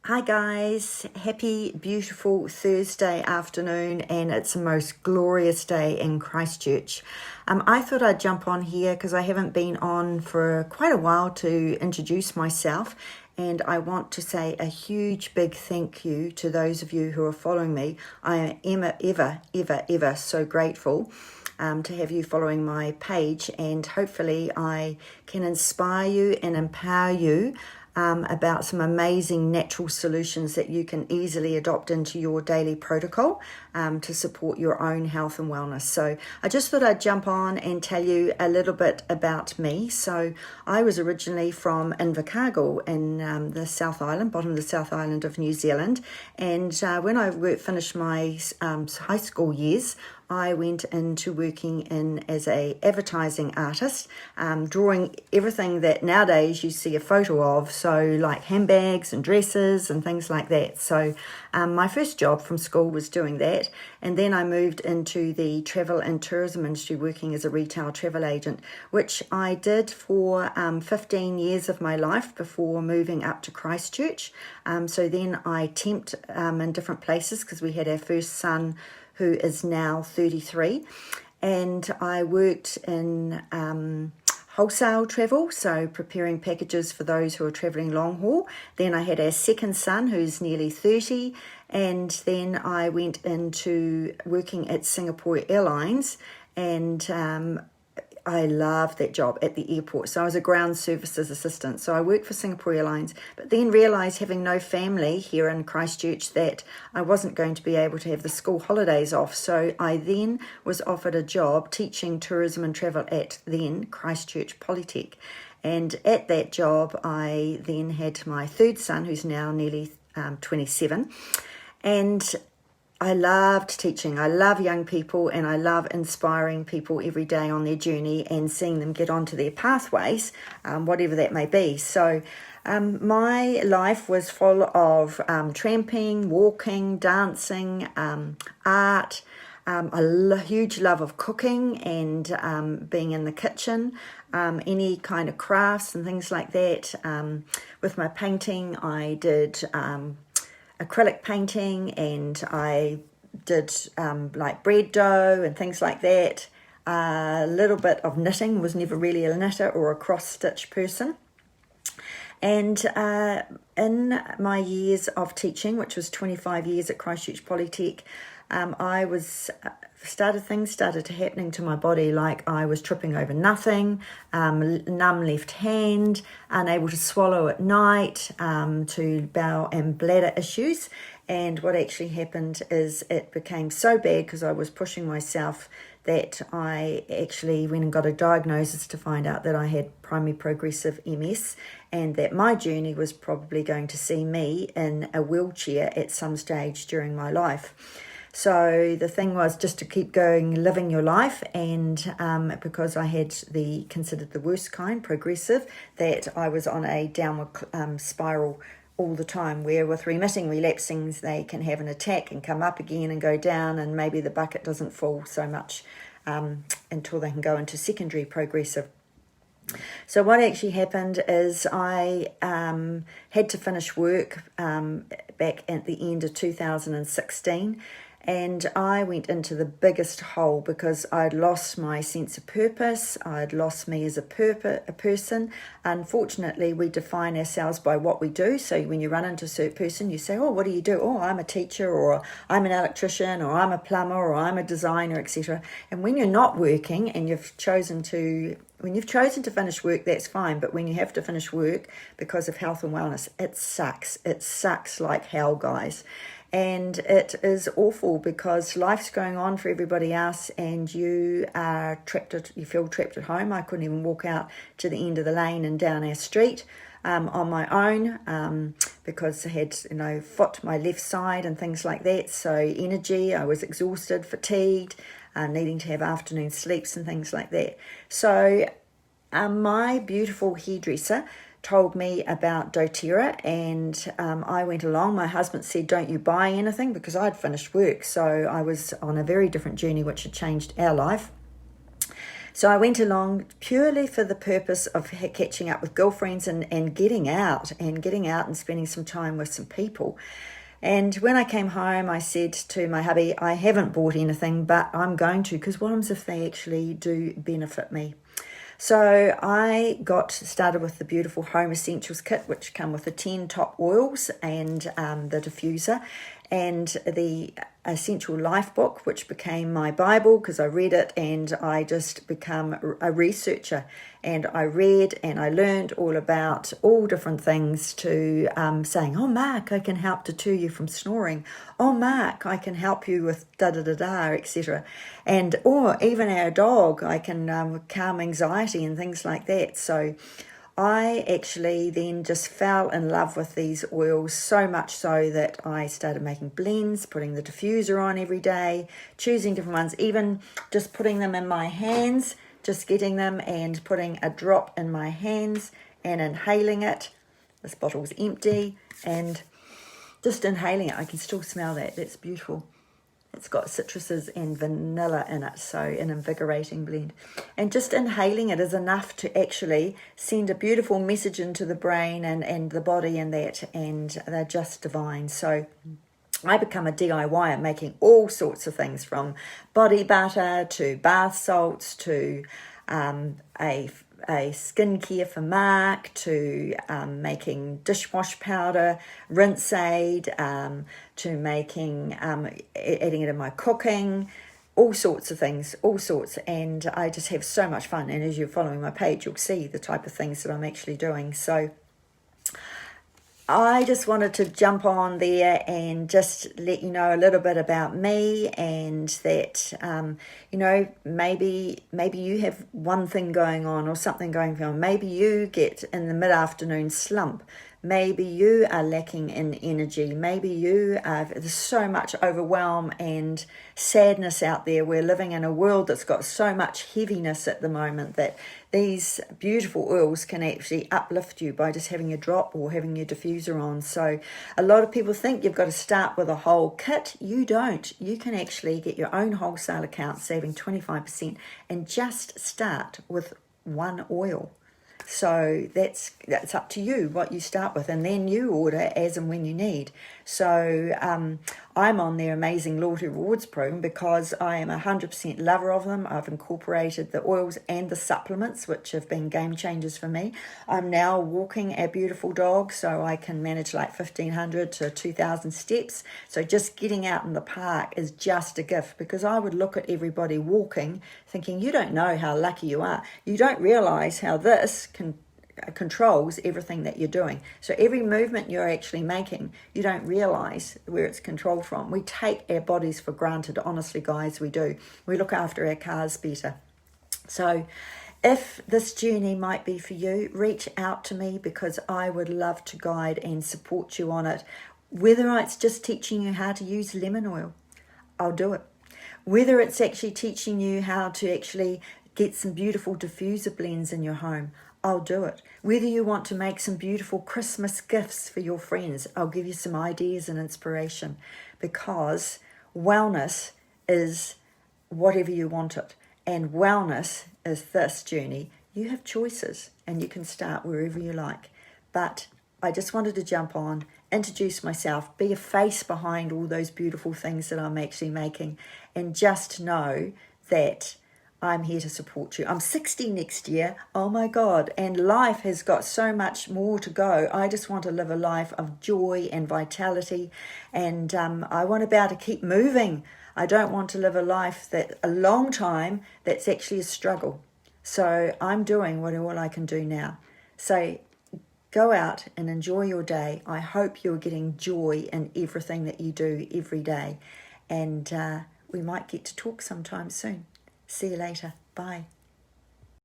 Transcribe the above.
Hi guys, happy beautiful Thursday afternoon, and it's the most glorious day in Christchurch. I thought I'd jump on here because I haven't been on for quite a while to introduce myself, and I want to say a huge big thank you to those of you who are following me. I am ever so grateful to have you following my page, and hopefully I can inspire you and empower you about some amazing natural solutions that you can easily adopt into your daily protocol to support your own health and wellness. So I just thought I'd jump on and tell you a little bit about me. So I was originally from Invercargill in the South Island, bottom of the South Island of New Zealand. And when I finished my high school years, I went into working in as a advertising artist, drawing everything that nowadays you see a photo of, so like handbags and dresses and things like that. So my first job from school was doing that, and then I moved into the travel and tourism industry working as a retail travel agent, which I did for 15 years of my life before moving up to Christchurch. So then I temped in different places because we had our first son, who is now 33, and I worked in wholesale travel, so preparing packages for those who are travelling long haul. Then I had our second son, who's nearly 30, and then I went into working at Singapore Airlines, and I loved that job at the airport. So I was a ground services assistant. So I worked for Singapore Airlines, but then realised, having no family here in Christchurch, that I wasn't going to be able to have the school holidays off. So I then was offered a job teaching tourism and travel at then Christchurch Polytech. And at that job, I then had my third son, who's now nearly 27. And I loved teaching. I love young people, and I love inspiring people every day on their journey and seeing them get onto their pathways, whatever that may be. So my life was full of tramping, walking, dancing, art, a huge love of cooking and being in the kitchen, any kind of crafts and things like that. With my painting, I did acrylic painting, and I did like bread dough and things like that. A little bit of knitting, was never really a knitter or a cross-stitch person. And in my years of teaching, which was 25 years at Christchurch Polytech, I was started happening to my body, like I was tripping over nothing, numb left hand, unable to swallow at night, to bowel and bladder issues. And what actually happened is it became so bad because I was pushing myself that I actually went and got a diagnosis to find out that I had primary progressive MS, and that my journey was probably going to see me in a wheelchair at some stage during my life. So the thing was just to keep going, living your life, and because I had considered the worst kind, progressive, that I was on a downward spiral all the time, where with remitting relapsings, they can have an attack and come up again and go down, and maybe the bucket doesn't fall so much until they can go into secondary progressive. So what actually happened is I had to finish work back at the end of 2016, and I went into the biggest hole because I'd lost my sense of purpose. I'd lost me as a person. Unfortunately, we define ourselves by what we do. So when you run into a certain person, you say, oh, what do you do? Oh, I'm a teacher, or I'm an electrician, or I'm a plumber, or I'm a designer, etc. And when you're not working and you've chosen to finish work, that's fine. But when you have to finish work because of health and wellness, it sucks. It sucks like hell, guys. And it is awful because life's going on for everybody else, and you feel trapped at home. I couldn't even walk out to the end of the lane and down our street on my own because I had, foot my left side and things like that. So energy, I was exhausted, fatigued, needing to have afternoon sleeps and things like that. So my beautiful hairdresser told me about doTERRA, and I went along. My husband said, don't you buy anything, because I'd finished work. So I was on a very different journey which had changed our life. So I went along purely for the purpose of catching up with girlfriends and getting out and spending some time with some people. And when I came home, I said to my hubby, I haven't bought anything, but I'm going to, because what happens if they actually do benefit me? So I got started with the beautiful Home Essentials kit, which come with the 10 top oils and the diffuser, and the Essential Life book, which became my Bible because I read it and I just become a researcher. And I read and I learned all about all different things to saying, oh, Mark, I can help deter you from snoring. Oh, Mark, I can help you with da-da-da-da, etc. And or even our dog, I can calm anxiety and things like that. So I actually then just fell in love with these oils, so much so that I started making blends, putting the diffuser on every day, choosing different ones, even just putting them in my hands, just getting them and putting a drop in my hands and inhaling it. This bottle's empty and just inhaling it. I can still smell that. That's beautiful. It's got citruses and vanilla in it, so an invigorating blend. And just inhaling it is enough to actually send a beautiful message into the brain and the body and that, and they're just divine. So I become a DIYer, making all sorts of things from body butter to bath salts to a skincare for Mark to making dishwash powder, rinse aid, to making, adding it in my cooking, all sorts of things, all sorts. And I just have so much fun. And as you're following my page, you'll see the type of things that I'm actually doing. So I just wanted to jump on there and just let you know a little bit about me, and that, maybe you have one thing going on or something going on. Maybe you get in the mid-afternoon slump. Maybe you are lacking in energy. Maybe there's so much overwhelm and sadness out there. We're living in a world that's got so much heaviness at the moment that these beautiful oils can actually uplift you by just having a drop or having your diffuser on. So a lot of people think you've got to start with a whole kit. You don't. You can actually get your own wholesale account, saving 25%, and just start with one oil. So that's up to you what you start with, and then you order as and when you need. So I'm on their amazing loyalty rewards program because I am 100% lover of them. I've incorporated the oils and the supplements, which have been game changers for me. I'm now walking a beautiful dog, so I can manage like 1,500 to 2,000 steps. So just getting out in the park is just a gift, because I would look at everybody walking thinking, you don't know how lucky you are. You don't realize how this controls everything that you're doing. So every movement you're actually making, you don't realize where it's controlled from. We take our bodies for granted. Honestly, guys, we do. We look after our cars better. So if this journey might be for you, reach out to me, because I would love to guide and support you on it. Whether it's just teaching you how to use lemon oil, I'll do it. Whether it's actually teaching you how to actually get some beautiful diffuser blends in your home, I'll do it. Whether you want to make some beautiful Christmas gifts for your friends, I'll give you some ideas and inspiration, because wellness is whatever you want it. And wellness is this journey. You have choices and you can start wherever you like. But I just wanted to jump on, introduce myself, be a face behind all those beautiful things that I'm actually making, and just know that I'm here to support you. I'm 60 next year. Oh my God. And life has got so much more to go. I just want to live a life of joy and vitality. And I want to be able to keep moving. I don't want to live a life that a long time that's actually a struggle. So I'm doing what all I can do now. So go out and enjoy your day. I hope you're getting joy in everything that you do every day. And we might get to talk sometime soon. See you later. Bye.